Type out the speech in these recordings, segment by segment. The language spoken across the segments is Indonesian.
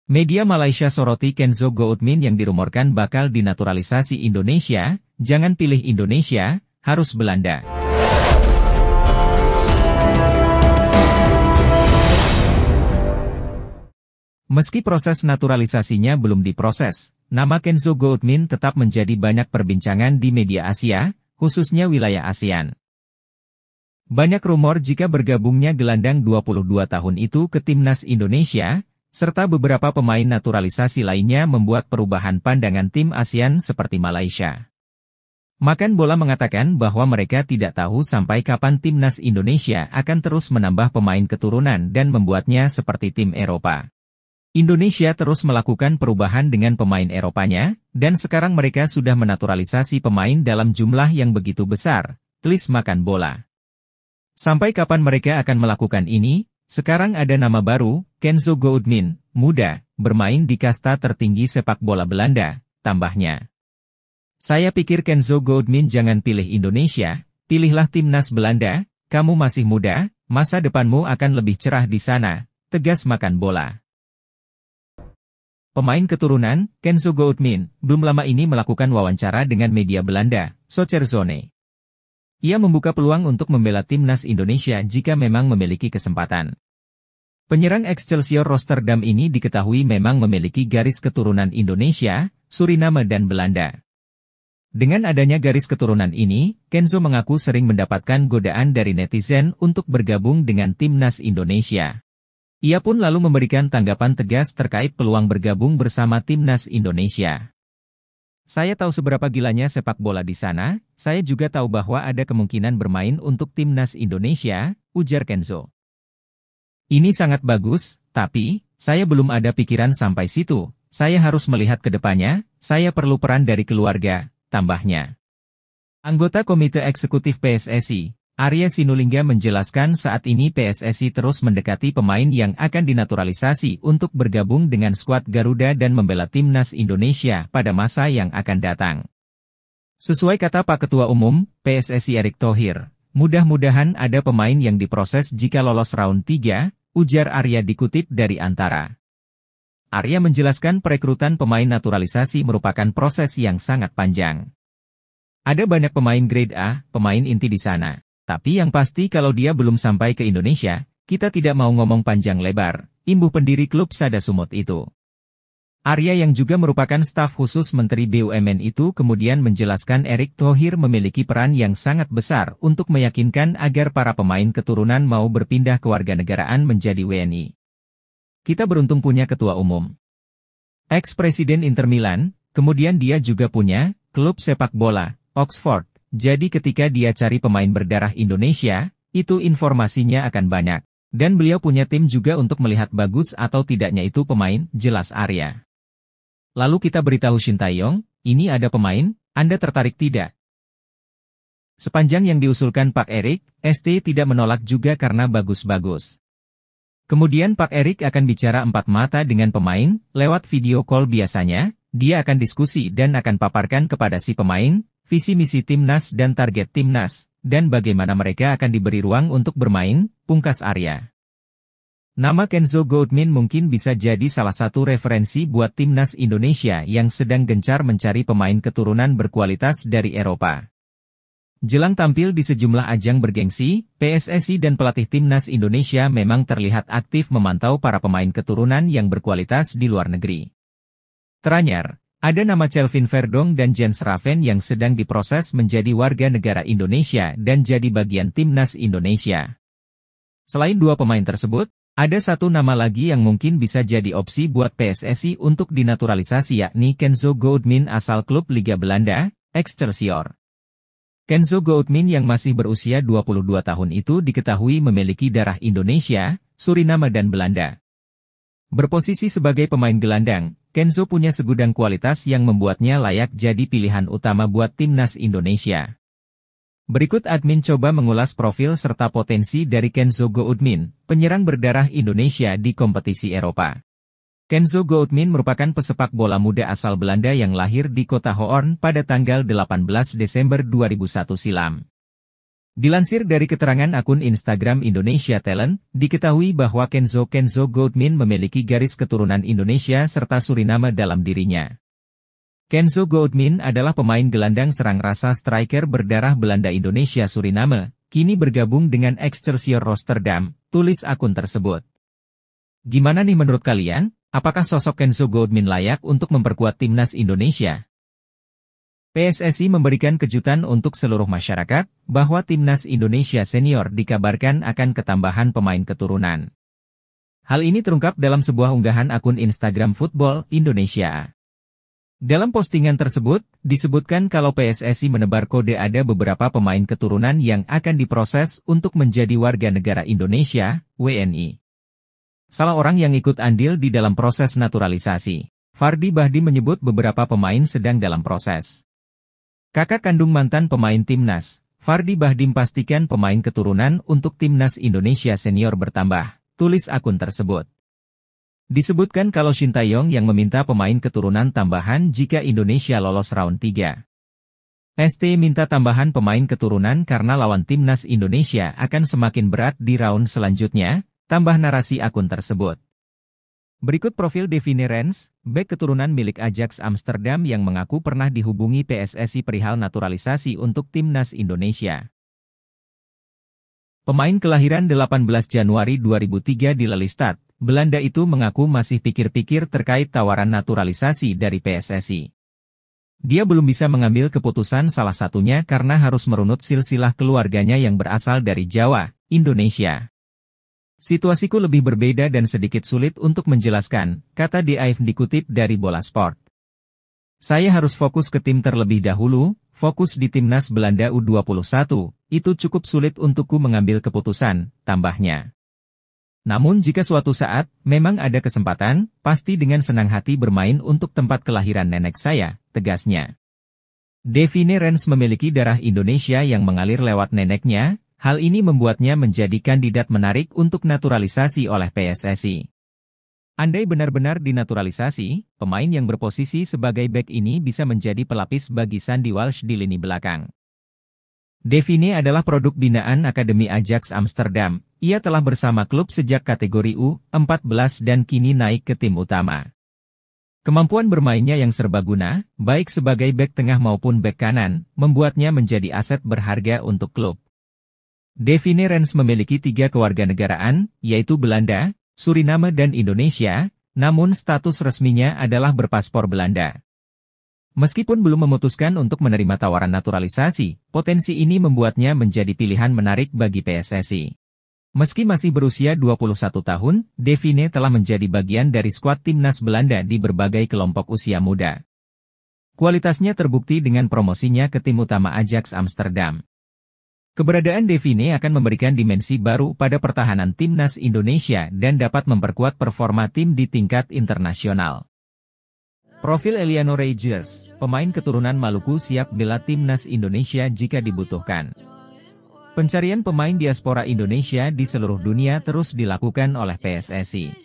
Media Malaysia soroti Kenzo Goutmin yang dirumorkan bakal dinaturalisasi Indonesia, jangan pilih Indonesia, harus Belanda. Meski proses naturalisasinya belum diproses, nama Kenzo Goutmin tetap menjadi banyak perbincangan di media Asia, khususnya wilayah ASEAN. Banyak rumor jika bergabungnya gelandang 22 tahun itu ke timnas Indonesia, serta beberapa pemain naturalisasi lainnya membuat perubahan pandangan tim ASEAN seperti Malaysia. Makan Bola mengatakan bahwa mereka tidak tahu sampai kapan timnas Indonesia akan terus menambah pemain keturunan dan membuatnya seperti tim Eropa. Indonesia terus melakukan perubahan dengan pemain Eropanya, dan sekarang mereka sudah menaturalisasi pemain dalam jumlah yang begitu besar, tulis Makan Bola. Sampai kapan mereka akan melakukan ini? Sekarang ada nama baru, Kenzo Goutmin, muda, bermain di kasta tertinggi sepak bola Belanda, tambahnya. Saya pikir Kenzo Goutmin jangan pilih Indonesia, pilihlah timnas Belanda, kamu masih muda, masa depanmu akan lebih cerah di sana, tegas Makan Bola. Pemain keturunan, Kenzo Goutmin, belum lama ini melakukan wawancara dengan media Belanda, Soccerzone. Ia membuka peluang untuk membela timnas Indonesia jika memang memiliki kesempatan. Penyerang Excelsior Rotterdam ini diketahui memang memiliki garis keturunan Indonesia, Suriname dan Belanda. Dengan adanya garis keturunan ini, Kenzo mengaku sering mendapatkan godaan dari netizen untuk bergabung dengan timnas Indonesia. Ia pun lalu memberikan tanggapan tegas terkait peluang bergabung bersama timnas Indonesia. Saya tahu seberapa gilanya sepak bola di sana, saya juga tahu bahwa ada kemungkinan bermain untuk timnas Indonesia, ujar Kenzo. Ini sangat bagus, tapi, saya belum ada pikiran sampai situ, saya harus melihat ke depannya, saya perlu peran dari keluarga, tambahnya. Anggota Komite Eksekutif PSSI, Arya Sinulinga menjelaskan saat ini PSSI terus mendekati pemain yang akan dinaturalisasi untuk bergabung dengan skuad Garuda dan membela timnas Indonesia pada masa yang akan datang. Sesuai kata Pak Ketua Umum, PSSI Erick Thohir, mudah-mudahan ada pemain yang diproses jika lolos round 3, ujar Arya dikutip dari Antara. Arya menjelaskan perekrutan pemain naturalisasi merupakan proses yang sangat panjang. Ada banyak pemain grade A, pemain inti di sana. Tapi yang pasti kalau dia belum sampai ke Indonesia, kita tidak mau ngomong panjang lebar, imbuh pendiri klub Sada Sumut itu. Arya yang juga merupakan staf khusus Menteri BUMN itu kemudian menjelaskan Erick Thohir memiliki peran yang sangat besar untuk meyakinkan agar para pemain keturunan mau berpindah kewarganegaraan menjadi WNI. Kita beruntung punya ketua umum. Ex-presiden Inter Milan, kemudian dia juga punya klub sepak bola, Oxford. Jadi ketika dia cari pemain berdarah Indonesia, itu informasinya akan banyak. Dan beliau punya tim juga untuk melihat bagus atau tidaknya itu pemain, jelas Arya. Lalu kita beritahu Shin Tae-yong, ini ada pemain, Anda tertarik tidak? Sepanjang yang diusulkan Pak Erick, ST tidak menolak juga karena bagus-bagus. Kemudian Pak Erick akan bicara empat mata dengan pemain, lewat video call biasanya, dia akan diskusi dan akan paparkan kepada si pemain, visi misi timnas dan target timnas, dan bagaimana mereka akan diberi ruang untuk bermain, pungkas Arya. Nama Kenzo Goutmin mungkin bisa jadi salah satu referensi buat timnas Indonesia yang sedang gencar mencari pemain keturunan berkualitas dari Eropa. Jelang tampil di sejumlah ajang bergengsi, PSSI dan pelatih timnas Indonesia memang terlihat aktif memantau para pemain keturunan yang berkualitas di luar negeri. Teranyar, ada nama Kelvin Verdong dan Jens Raven yang sedang diproses menjadi warga negara Indonesia dan jadi bagian timnas Indonesia. Selain dua pemain tersebut, ada satu nama lagi yang mungkin bisa jadi opsi buat PSSI untuk dinaturalisasi yakni Kenzo Goutmin asal klub Liga Belanda, Excelsior. Kenzo Goutmin yang masih berusia 22 tahun itu diketahui memiliki darah Indonesia, Suriname dan Belanda. Berposisi sebagai pemain gelandang, Kenzo punya segudang kualitas yang membuatnya layak jadi pilihan utama buat timnas Indonesia. Berikut admin coba mengulas profil serta potensi dari Kenzo Goutmin, penyerang berdarah Indonesia di kompetisi Eropa. Kenzo Goutmin merupakan pesepak bola muda asal Belanda yang lahir di kota Hoorn pada tanggal 18 Desember 2001 silam. Dilansir dari keterangan akun Instagram Indonesia Talent, diketahui bahwa Kenzo Goatmin memiliki garis keturunan Indonesia serta Suriname dalam dirinya. Kenzo Goatmin adalah pemain gelandang serang rasa striker berdarah Belanda Indonesia Suriname, kini bergabung dengan Excelsior Rotterdam, tulis akun tersebut. Gimana nih menurut kalian? Apakah sosok Kenzo Goatmin layak untuk memperkuat timnas Indonesia? PSSI memberikan kejutan untuk seluruh masyarakat, bahwa timnas Indonesia senior dikabarkan akan ketambahan pemain keturunan. Hal ini terungkap dalam sebuah unggahan akun Instagram Football Indonesia. Dalam postingan tersebut, disebutkan kalau PSSI menebar kode ada beberapa pemain keturunan yang akan diproses untuk menjadi warga negara Indonesia, WNI. Salah orang yang ikut andil di dalam proses naturalisasi, Fardi Bahdim menyebut beberapa pemain sedang dalam proses. Kakak kandung mantan pemain timnas, Fardi Bahdim pastikan pemain keturunan untuk timnas Indonesia senior bertambah, tulis akun tersebut. Disebutkan kalau Sintayong yang meminta pemain keturunan tambahan jika Indonesia lolos round 3. ST minta tambahan pemain keturunan karena lawan timnas Indonesia akan semakin berat di round selanjutnya, tambah narasi akun tersebut. Berikut profil Devine Rens, bek keturunan milik Ajax Amsterdam yang mengaku pernah dihubungi PSSI perihal naturalisasi untuk timnas Indonesia. Pemain kelahiran 18 Januari 2003 di Lelystad, Belanda itu mengaku masih pikir-pikir terkait tawaran naturalisasi dari PSSI. Dia belum bisa mengambil keputusan salah satunya karena harus merunut silsilah keluarganya yang berasal dari Jawa, Indonesia. Situasiku lebih berbeda dan sedikit sulit untuk menjelaskan, kata DAF dikutip dari Bola Sport. Saya harus fokus ke tim terlebih dahulu, fokus di timnas Belanda U21, itu cukup sulit untukku mengambil keputusan, tambahnya. Namun jika suatu saat, memang ada kesempatan, pasti dengan senang hati bermain untuk tempat kelahiran nenek saya, tegasnya. Devine Rens memiliki darah Indonesia yang mengalir lewat neneknya. Hal ini membuatnya menjadi kandidat menarik untuk naturalisasi oleh PSSI. Andai benar-benar dinaturalisasi, pemain yang berposisi sebagai bek ini bisa menjadi pelapis bagi Sandy Walsh di lini belakang. Devine adalah produk binaan Akademi Ajax Amsterdam. Ia telah bersama klub sejak kategori U14 dan kini naik ke tim utama. Kemampuan bermainnya yang serbaguna, baik sebagai bek tengah maupun bek kanan, membuatnya menjadi aset berharga untuk klub. Devine Rens memiliki 3 kewarganegaraan, yaitu Belanda, Suriname dan Indonesia, namun status resminya adalah berpaspor Belanda. Meskipun belum memutuskan untuk menerima tawaran naturalisasi, potensi ini membuatnya menjadi pilihan menarik bagi PSSI. Meski masih berusia 21 tahun, Devine telah menjadi bagian dari skuad timnas Belanda di berbagai kelompok usia muda. Kualitasnya terbukti dengan promosinya ke tim utama Ajax Amsterdam. Keberadaan Devine akan memberikan dimensi baru pada pertahanan timnas Indonesia dan dapat memperkuat performa tim di tingkat internasional. Profil Eliano Rogers, pemain keturunan Maluku siap bela timnas Indonesia jika dibutuhkan. Pencarian pemain diaspora Indonesia di seluruh dunia terus dilakukan oleh PSSI.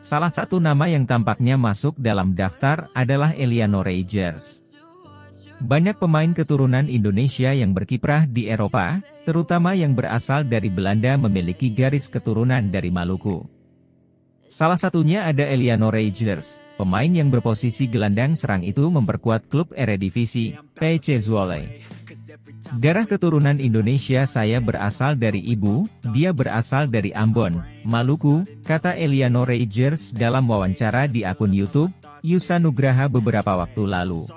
Salah satu nama yang tampaknya masuk dalam daftar adalah Eliano Rogers. Banyak pemain keturunan Indonesia yang berkiprah di Eropa, terutama yang berasal dari Belanda memiliki garis keturunan dari Maluku. Salah satunya ada Eliano Rogers, pemain yang berposisi gelandang serang itu memperkuat klub Eredivisie, PEC Zwolle. Darah keturunan Indonesia saya berasal dari ibu, dia berasal dari Ambon, Maluku, kata Eliano Rogers dalam wawancara di akun YouTube, Yusa Nugraha beberapa waktu lalu.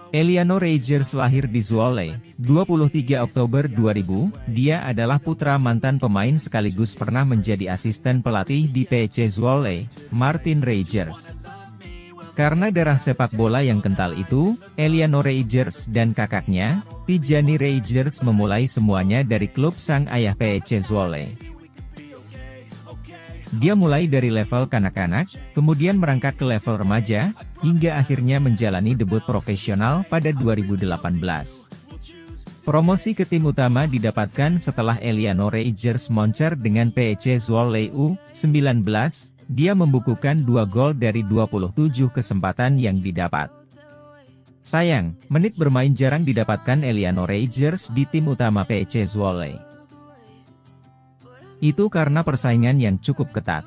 Eliano Rogers lahir di Zwolle, 23 Oktober 2000, dia adalah putra mantan pemain sekaligus pernah menjadi asisten pelatih di PEC Zwolle, Martin Rogers. Karena darah sepak bola yang kental itu, Eliano Rogers dan kakaknya, Tijani Rogers memulai semuanya dari klub sang ayah PEC Zwolle. Dia mulai dari level kanak-kanak, kemudian merangkak ke level remaja, hingga akhirnya menjalani debut profesional pada 2018. Promosi ke tim utama didapatkan setelah Eliano Rogers moncer dengan PEC Zwolle U19, dia membukukan 2 gol dari 27 kesempatan yang didapat. Sayang, menit bermain jarang didapatkan Eliano Rogers di tim utama PEC Zwolle. Itu karena persaingan yang cukup ketat.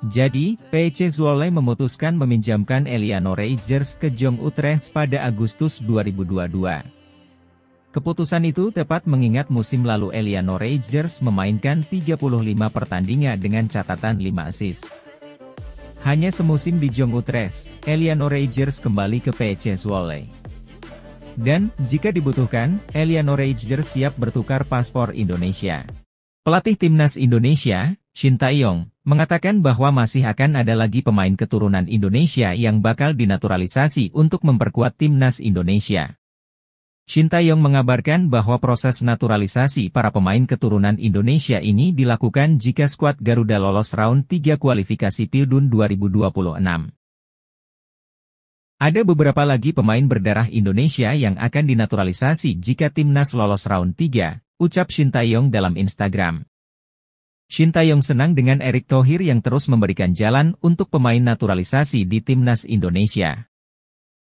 Jadi, PEC Zwolle memutuskan meminjamkan Eliano Rogers ke Jong Utrecht pada Agustus 2022. Keputusan itu tepat mengingat musim lalu Eliano Rogers memainkan 35 pertandingan dengan catatan 5 assist. Hanya semusim di Jong Utrecht, Eliano Rogers kembali ke PEC Zwolle. Dan, jika dibutuhkan, Eliano Rogers siap bertukar paspor Indonesia. Pelatih Timnas Indonesia, Shin Tae-yong, mengatakan bahwa masih akan ada lagi pemain keturunan Indonesia yang bakal dinaturalisasi untuk memperkuat Timnas Indonesia. Shin Tae-yong mengabarkan bahwa proses naturalisasi para pemain keturunan Indonesia ini dilakukan jika skuad Garuda lolos round 3 kualifikasi Pildun 2026. Ada beberapa lagi pemain berdarah Indonesia yang akan dinaturalisasi jika Timnas lolos round 3, ucap Shin Tae-yong dalam Instagram. Shin Tae-yong senang dengan Erick Thohir yang terus memberikan jalan untuk pemain naturalisasi di Timnas Indonesia.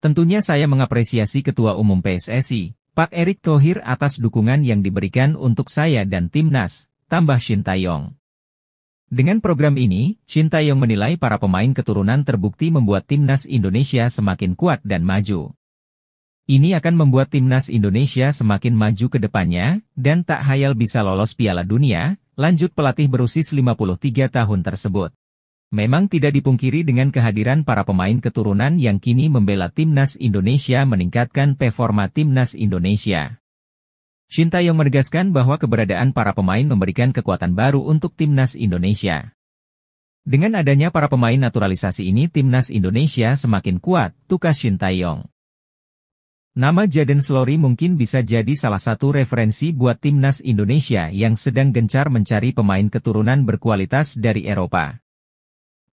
Tentunya saya mengapresiasi Ketua Umum PSSI, Pak Erick Thohir atas dukungan yang diberikan untuk saya dan Timnas, tambah Shin Tae-yong. Dengan program ini, Shin Tae-yong menilai para pemain keturunan terbukti membuat Timnas Indonesia semakin kuat dan maju. Ini akan membuat Timnas Indonesia semakin maju ke depannya, dan tak hayal bisa lolos Piala Dunia, lanjut pelatih berusia 53 tahun tersebut. Memang tidak dipungkiri dengan kehadiran para pemain keturunan yang kini membela Timnas Indonesia meningkatkan performa Timnas Indonesia. Shin Tae-yong menegaskan bahwa keberadaan para pemain memberikan kekuatan baru untuk Timnas Indonesia. Dengan adanya para pemain naturalisasi ini Timnas Indonesia semakin kuat, tukas Shin Tae-yong. Nama Jadon Slory mungkin bisa jadi salah satu referensi buat Timnas Indonesia yang sedang gencar mencari pemain keturunan berkualitas dari Eropa.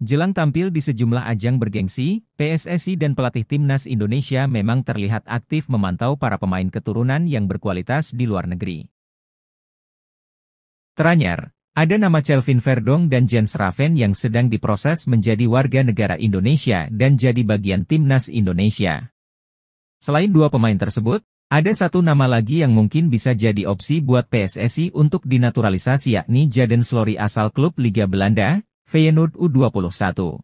Jelang tampil di sejumlah ajang bergengsi, PSSI dan pelatih Timnas Indonesia memang terlihat aktif memantau para pemain keturunan yang berkualitas di luar negeri. Teranyar, ada nama Kelvin Verdong dan Jens Raven yang sedang diproses menjadi warga negara Indonesia dan jadi bagian Timnas Indonesia. Selain dua pemain tersebut, ada satu nama lagi yang mungkin bisa jadi opsi buat PSSI untuk dinaturalisasi yakni Jadon Slory asal klub Liga Belanda, Feyenoord U21.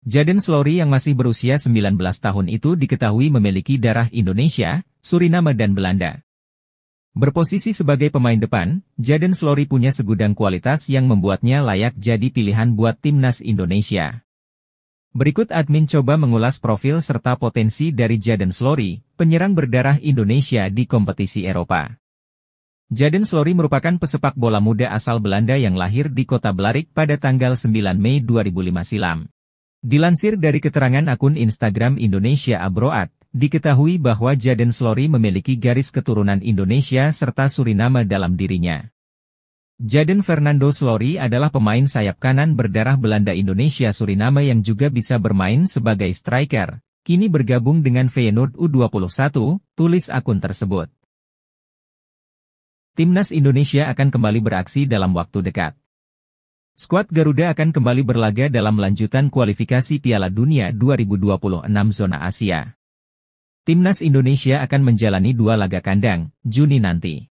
Jadon Slory yang masih berusia 19 tahun itu diketahui memiliki darah Indonesia, Suriname dan Belanda. Berposisi sebagai pemain depan, Jadon Slory punya segudang kualitas yang membuatnya layak jadi pilihan buat Timnas Indonesia. Berikut admin coba mengulas profil serta potensi dari Jadon Slory, penyerang berdarah Indonesia di kompetisi Eropa. Jadon Slory merupakan pesepak bola muda asal Belanda yang lahir di kota Blarik pada tanggal 9 Mei 2005 silam. Dilansir dari keterangan akun Instagram Indonesia Abroad, diketahui bahwa Jadon Slory memiliki garis keturunan Indonesia serta Suriname dalam dirinya. Jadon Fernando Slory adalah pemain sayap kanan berdarah Belanda Indonesia Suriname yang juga bisa bermain sebagai striker, kini bergabung dengan Feyenoord U21, tulis akun tersebut. Timnas Indonesia akan kembali beraksi dalam waktu dekat. Skuad Garuda akan kembali berlaga dalam lanjutan kualifikasi Piala Dunia 2026 zona Asia. Timnas Indonesia akan menjalani 2 laga kandang, Juni nanti.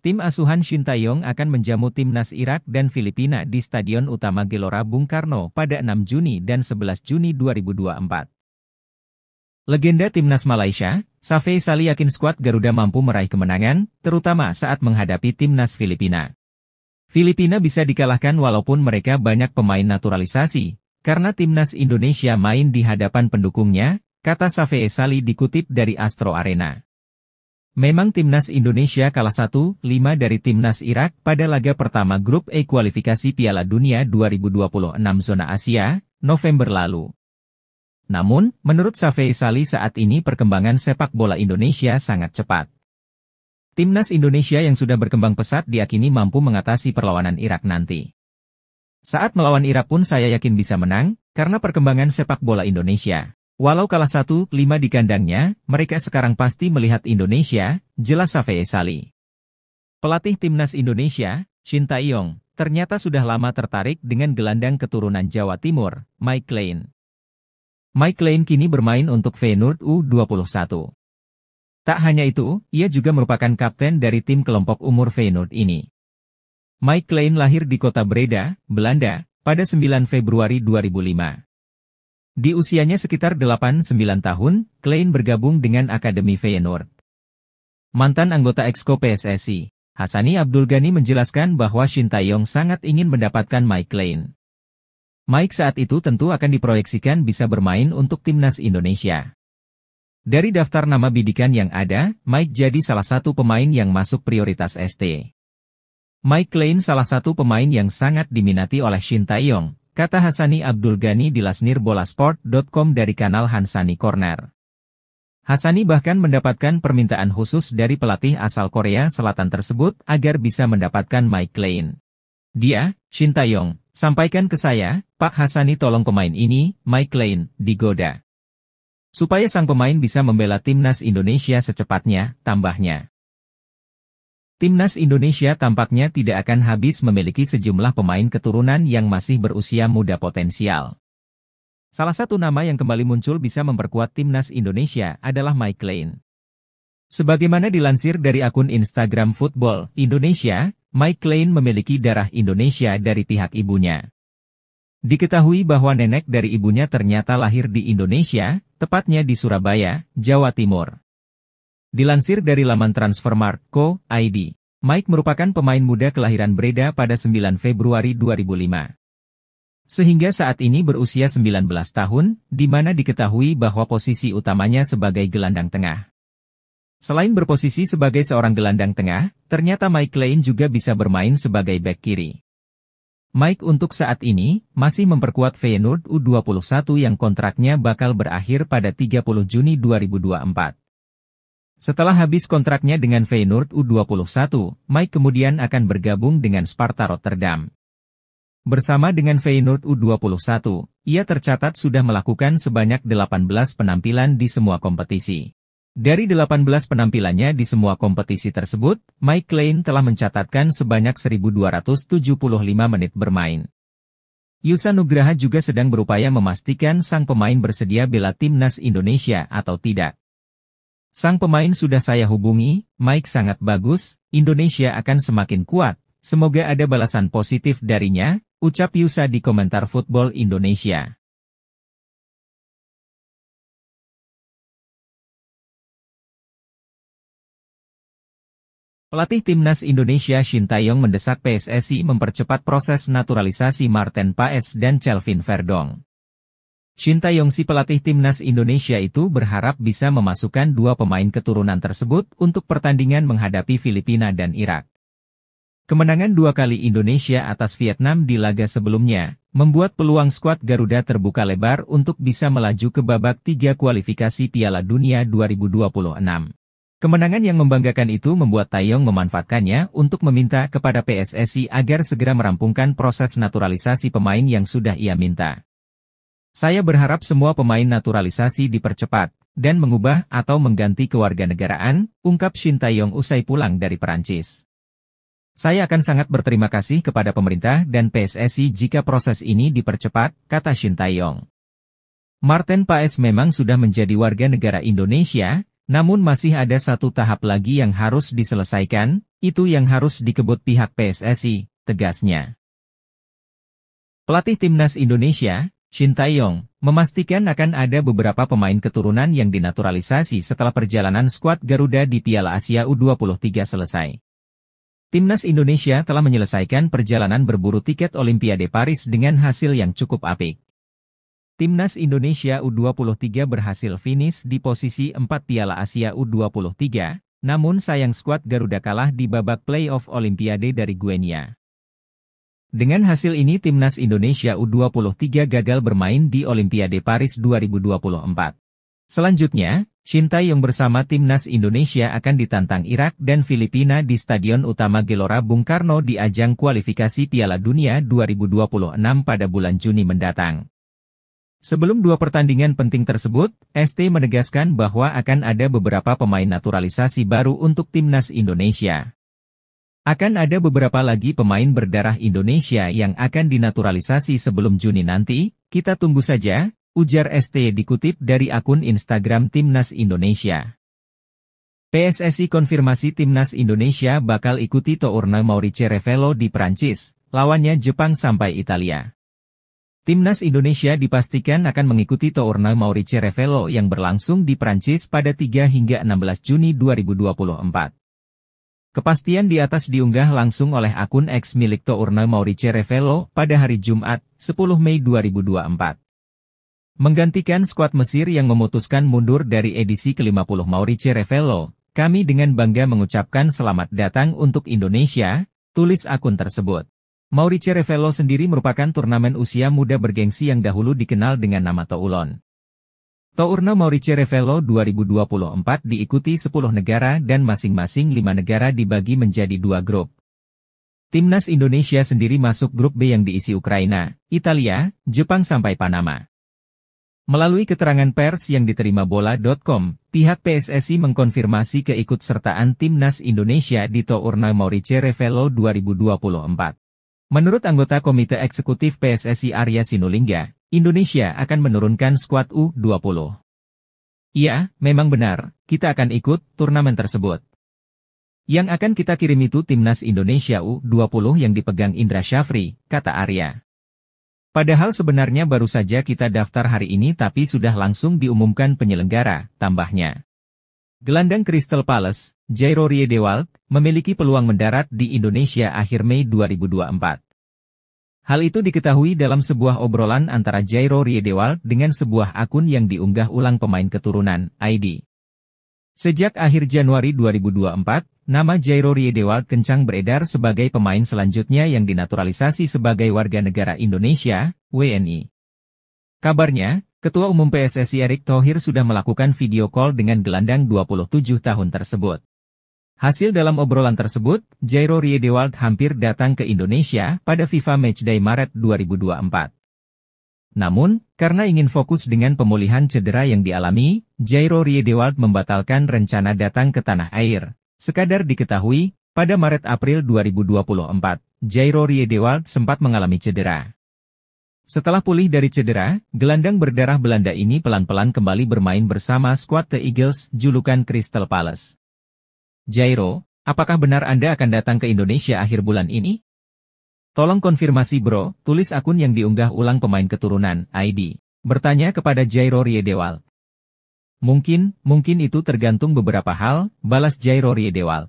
Tim asuhan Shin Tae-yong akan menjamu Timnas Irak dan Filipina di Stadion Utama Gelora Bung Karno pada 6 Juni dan 11 Juni 2024. Legenda Timnas Malaysia, Safei Sali yakin skuad Garuda mampu meraih kemenangan, terutama saat menghadapi Timnas Filipina. Filipina bisa dikalahkan walaupun mereka banyak pemain naturalisasi, karena Timnas Indonesia main di hadapan pendukungnya, kata Safei Sali dikutip dari Astro Arena. Memang Timnas Indonesia kalah 1-5 dari Timnas Irak pada laga pertama grup E kualifikasi Piala Dunia 2026 zona Asia, November lalu. Namun, menurut Safei Sali saat ini perkembangan sepak bola Indonesia sangat cepat. Timnas Indonesia yang sudah berkembang pesat diyakini mampu mengatasi perlawanan Irak nanti. Saat melawan Irak pun saya yakin bisa menang, karena perkembangan sepak bola Indonesia. Walau kalah 1-5 di kandangnya, mereka sekarang pasti melihat Indonesia, jelas Safei Sali. Pelatih Timnas Indonesia, Shin Tae-yong, ternyata sudah lama tertarik dengan gelandang keturunan Jawa Timur, Mike Clean. Mike Lane kini bermain untuk Feyenoord U21. Tak hanya itu, ia juga merupakan kapten dari tim kelompok umur Feyenoord ini. Mike Lane lahir di kota Breda, Belanda, pada 9 Februari 2005. Di usianya sekitar 8-9 tahun, Lane bergabung dengan Akademi Feyenoord. Mantan anggota Exco PSSI, Hassani Abdul Ghani menjelaskan bahwa Shin Tae-yong sangat ingin mendapatkan Mike Lane. Mike saat itu tentu akan diproyeksikan bisa bermain untuk timnas Indonesia. Dari daftar nama bidikan yang ada, Mike jadi salah satu pemain yang masuk prioritas ST. Mike Lane salah satu pemain yang sangat diminati oleh Shin Tae-yong, kata Hassani Abdul Ghani di lasnirbolasport.com dari kanal Hansani Corner. Hassani bahkan mendapatkan permintaan khusus dari pelatih asal Korea Selatan tersebut agar bisa mendapatkan Mike Lane. Dia, Shin Tae-yong, sampaikan ke saya, Pak Hassani tolong pemain ini, Mike Lane, digoda. Supaya sang pemain bisa membela timnas Indonesia secepatnya, tambahnya. Timnas Indonesia tampaknya tidak akan habis memiliki sejumlah pemain keturunan yang masih berusia muda potensial. Salah satu nama yang kembali muncul bisa memperkuat timnas Indonesia adalah Mike Lane. Sebagaimana dilansir dari akun Instagram Football Indonesia, Mike Lane memiliki darah Indonesia dari pihak ibunya. Diketahui bahwa nenek dari ibunya ternyata lahir di Indonesia, tepatnya di Surabaya, Jawa Timur. Dilansir dari laman Transfermarkt.co.id, Mike merupakan pemain muda kelahiran Breda pada 9 Februari 2005. Sehingga saat ini berusia 19 tahun, di mana diketahui bahwa posisi utamanya sebagai gelandang tengah. Selain berposisi sebagai seorang gelandang tengah, ternyata Mike Lane juga bisa bermain sebagai bek kiri. Mike untuk saat ini, masih memperkuat Feyenoord U21 yang kontraknya bakal berakhir pada 30 Juni 2024. Setelah habis kontraknya dengan Feyenoord U21, Mike kemudian akan bergabung dengan Sparta Rotterdam. Bersama dengan Feyenoord U21, ia tercatat sudah melakukan sebanyak 18 penampilan di semua kompetisi. Dari 18 penampilannya di semua kompetisi tersebut, Mike Lane telah mencatatkan sebanyak 1.275 menit bermain. Yusa Nugraha juga sedang berupaya memastikan sang pemain bersedia bela timnas Indonesia atau tidak. Sang pemain sudah saya hubungi, Mike sangat bagus, Indonesia akan semakin kuat, semoga ada balasan positif darinya, ucap Yusa di komentar Football Indonesia. Pelatih timnas Indonesia Shin Tae-yong mendesak PSSI mempercepat proses naturalisasi Maarten Paes dan Kelvin Verdonk. Shin Tae-yong si pelatih timnas Indonesia itu berharap bisa memasukkan dua pemain keturunan tersebut untuk pertandingan menghadapi Filipina dan Irak. Kemenangan 2 kali Indonesia atas Vietnam di laga sebelumnya, membuat peluang skuad Garuda terbuka lebar untuk bisa melaju ke babak 3 kualifikasi Piala Dunia 2026. Kemenangan yang membanggakan itu membuat Tae-yong memanfaatkannya untuk meminta kepada PSSI agar segera merampungkan proses naturalisasi pemain yang sudah ia minta. Saya berharap semua pemain naturalisasi dipercepat, dan mengubah atau mengganti kewarganegaraan, ungkap Shin Tae-yong usai pulang dari Perancis. Saya akan sangat berterima kasih kepada pemerintah dan PSSI jika proses ini dipercepat, kata Shin Tae-yong. Maarten Paes memang sudah menjadi warga negara Indonesia, namun masih ada satu tahap lagi yang harus diselesaikan, itu yang harus dikebut pihak PSSI, tegasnya. Pelatih timnas Indonesia, Shin Tae-yong, memastikan akan ada beberapa pemain keturunan yang dinaturalisasi setelah perjalanan skuad Garuda di Piala Asia U23 selesai. Timnas Indonesia telah menyelesaikan perjalanan berburu tiket Olimpiade Paris dengan hasil yang cukup apik. Timnas Indonesia U23 berhasil finish di posisi 4 Piala Asia U23, namun sayang skuad Garuda kalah di babak play-off Olimpiade dari Guinea. Dengan hasil ini Timnas Indonesia U23 gagal bermain di Olimpiade Paris 2024. Selanjutnya, Shin Tae-yong bersama Timnas Indonesia akan ditantang Irak dan Filipina di Stadion Utama Gelora Bung Karno di ajang kualifikasi Piala Dunia 2026 pada bulan Juni mendatang. Sebelum dua pertandingan penting tersebut, ST menegaskan bahwa akan ada beberapa pemain naturalisasi baru untuk Timnas Indonesia. Akan ada beberapa lagi pemain berdarah Indonesia yang akan dinaturalisasi sebelum Juni nanti, kita tunggu saja, ujar ST dikutip dari akun Instagram Timnas Indonesia. PSSI konfirmasi Timnas Indonesia bakal ikuti Tourna Maurice Revello di Prancis, lawannya Jepang sampai Italia. Timnas Indonesia dipastikan akan mengikuti Tourna Maurice Revello yang berlangsung di Prancis pada 3 hingga 16 Juni 2024. Kepastian di atas diunggah langsung oleh akun X milik Tourna Maurice Revello pada hari Jumat, 10 Mei 2024. Menggantikan skuad Mesir yang memutuskan mundur dari edisi ke-50 Maurice Revello, kami dengan bangga mengucapkan selamat datang untuk Indonesia, tulis akun tersebut. Maurice Revello sendiri merupakan turnamen usia muda bergengsi yang dahulu dikenal dengan nama Toulon. Tourna Maurice Revello 2024 diikuti 10 negara dan masing-masing 5 negara dibagi menjadi 2 grup. Timnas Indonesia sendiri masuk grup B yang diisi Ukraina, Italia, Jepang sampai Panama. Melalui keterangan pers yang diterima bola.com, pihak PSSI mengkonfirmasi keikutsertaan Timnas Indonesia di Tourna Maurice Revello 2024. Menurut anggota Komite Eksekutif PSSI Arya Sinulinga, Indonesia akan menurunkan skuad U20. Iya, memang benar, kita akan ikut turnamen tersebut. Yang akan kita kirim itu Timnas Indonesia U20 yang dipegang Indra Syafri, kata Arya. Padahal sebenarnya baru saja kita daftar hari ini tapi sudah langsung diumumkan penyelenggara, tambahnya. Gelandang Crystal Palace, Jairo Riedewald, memiliki peluang mendarat di Indonesia akhir Mei 2024. Hal itu diketahui dalam sebuah obrolan antara Jairo Riedewald dengan sebuah akun yang diunggah ulang pemain keturunan, ID. Sejak akhir Januari 2024, nama Jairo Riedewald kencang beredar sebagai pemain selanjutnya yang dinaturalisasi sebagai warga negara Indonesia, WNI. Kabarnya, Ketua Umum PSSI Erick Thohir sudah melakukan video call dengan gelandang 27 tahun tersebut. Hasil dalam obrolan tersebut, Jairo Riedewald hampir datang ke Indonesia pada FIFA Matchday Maret 2024. Namun, karena ingin fokus dengan pemulihan cedera yang dialami, Jairo Riedewald membatalkan rencana datang ke tanah air. Sekadar diketahui, pada Maret-April 2024, Jairo Riedewald sempat mengalami cedera. Setelah pulih dari cedera, gelandang berdarah Belanda ini pelan-pelan kembali bermain bersama skuad The Eagles, julukan Crystal Palace. Jairo, apakah benar Anda akan datang ke Indonesia akhir bulan ini? Tolong konfirmasi bro, tulis akun yang diunggah ulang pemain keturunan, ID. Bertanya kepada Jairo Riedewald. Mungkin itu tergantung beberapa hal, balas Jairo Riedewald.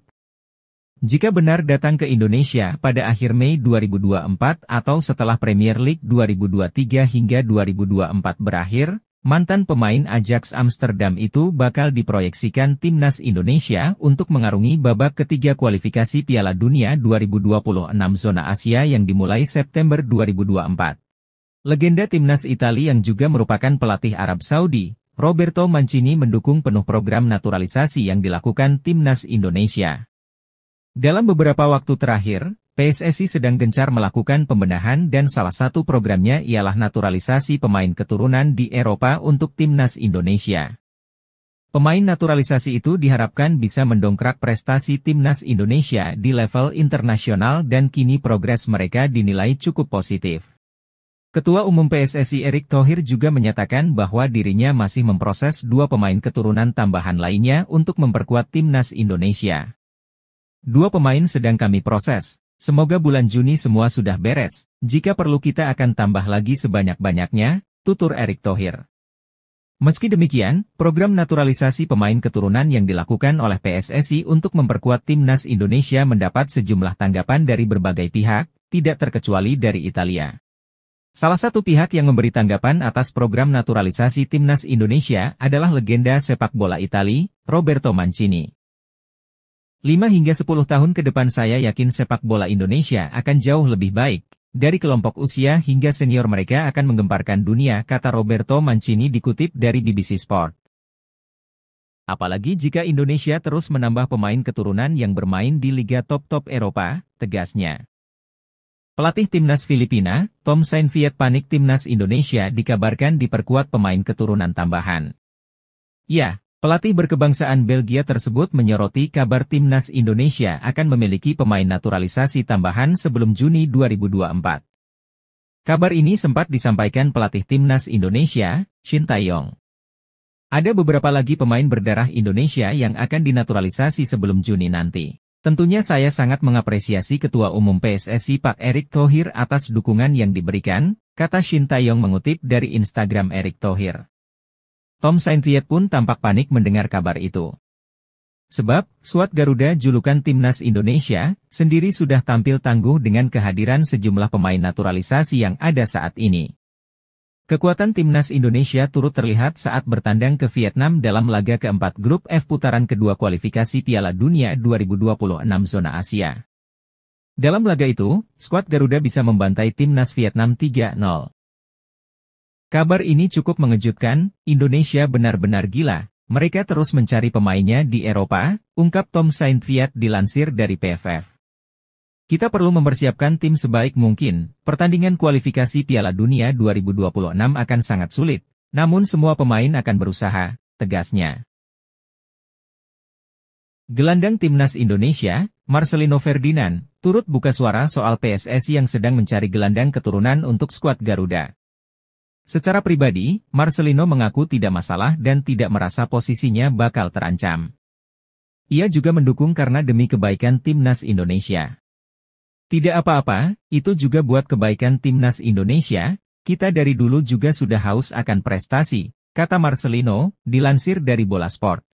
Jika benar datang ke Indonesia pada akhir Mei 2024 atau setelah Premier League 2023 hingga 2024 berakhir, mantan pemain Ajax Amsterdam itu bakal diproyeksikan Timnas Indonesia untuk mengarungi babak ketiga kualifikasi Piala Dunia 2026 zona Asia yang dimulai September 2024. Legenda Timnas Italia yang juga merupakan pelatih Arab Saudi, Roberto Mancini mendukung penuh program naturalisasi yang dilakukan Timnas Indonesia. Dalam beberapa waktu terakhir, PSSI sedang gencar melakukan pembenahan dan salah satu programnya ialah naturalisasi pemain keturunan di Eropa untuk Timnas Indonesia. Pemain naturalisasi itu diharapkan bisa mendongkrak prestasi Timnas Indonesia di level internasional dan kini progres mereka dinilai cukup positif. Ketua Umum PSSI Erick Thohir juga menyatakan bahwa dirinya masih memproses 2 pemain keturunan tambahan lainnya untuk memperkuat Timnas Indonesia. 2 pemain sedang kami proses. Semoga bulan Juni semua sudah beres, jika perlu kita akan tambah lagi sebanyak-banyaknya, tutur Erick Thohir. Meski demikian, program naturalisasi pemain keturunan yang dilakukan oleh PSSI untuk memperkuat Timnas Indonesia mendapat sejumlah tanggapan dari berbagai pihak, tidak terkecuali dari Italia. Salah satu pihak yang memberi tanggapan atas program naturalisasi Timnas Indonesia adalah legenda sepak bola Italia, Roberto Mancini. 5 hingga 10 tahun ke depan saya yakin sepak bola Indonesia akan jauh lebih baik. Dari kelompok usia hingga senior mereka akan menggemparkan dunia, kata Roberto Mancini dikutip dari BBC Sport. Apalagi jika Indonesia terus menambah pemain keturunan yang bermain di liga top-top Eropa, tegasnya. Pelatih Timnas Filipina, Tom Saintfiet Timnas Indonesia dikabarkan diperkuat pemain keturunan tambahan. Ya. Pelatih berkebangsaan Belgia tersebut menyoroti kabar Timnas Indonesia akan memiliki pemain naturalisasi tambahan sebelum Juni 2024. Kabar ini sempat disampaikan pelatih Timnas Indonesia, Shin Tae-yong. Ada beberapa lagi pemain berdarah Indonesia yang akan dinaturalisasi sebelum Juni nanti. Tentunya saya sangat mengapresiasi Ketua Umum PSSI Pak Erick Thohir atas dukungan yang diberikan, kata Shin Tae-yong mengutip dari Instagram Erick Thohir. Tom Saintfiet pun tampak panik mendengar kabar itu. Sebab, skuad Garuda julukan Timnas Indonesia, sendiri sudah tampil tangguh dengan kehadiran sejumlah pemain naturalisasi yang ada saat ini. Kekuatan Timnas Indonesia turut terlihat saat bertandang ke Vietnam dalam laga keempat grup F putaran kedua kualifikasi Piala Dunia 2026 zona Asia. Dalam laga itu, skuad Garuda bisa membantai Timnas Vietnam 3-0. Kabar ini cukup mengejutkan, Indonesia benar-benar gila. Mereka terus mencari pemainnya di Eropa, ungkap Tom Saintfiet dilansir dari PFF. Kita perlu mempersiapkan tim sebaik mungkin, pertandingan kualifikasi Piala Dunia 2026 akan sangat sulit, namun semua pemain akan berusaha, tegasnya. Gelandang Timnas Indonesia, Marcelino Ferdinand, turut buka suara soal PSSI yang sedang mencari gelandang keturunan untuk skuad Garuda. Secara pribadi, Marcelino mengaku tidak masalah dan tidak merasa posisinya bakal terancam. Ia juga mendukung karena demi kebaikan Timnas Indonesia. Tidak apa-apa, itu juga buat kebaikan Timnas Indonesia, kita dari dulu juga sudah haus akan prestasi, kata Marcelino, dilansir dari Bola Sport.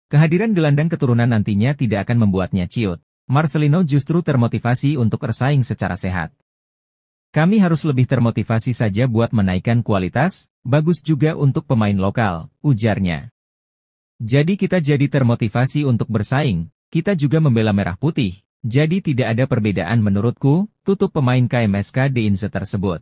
Kehadiran gelandang keturunan nantinya tidak akan membuatnya ciut. Marcelino justru termotivasi untuk bersaing secara sehat. Kami harus lebih termotivasi saja buat menaikkan kualitas, bagus juga untuk pemain lokal, ujarnya. Jadi kita jadi termotivasi untuk bersaing, kita juga membela merah putih, jadi tidak ada perbedaan menurutku, tutup pemain KMSK Deinze tersebut.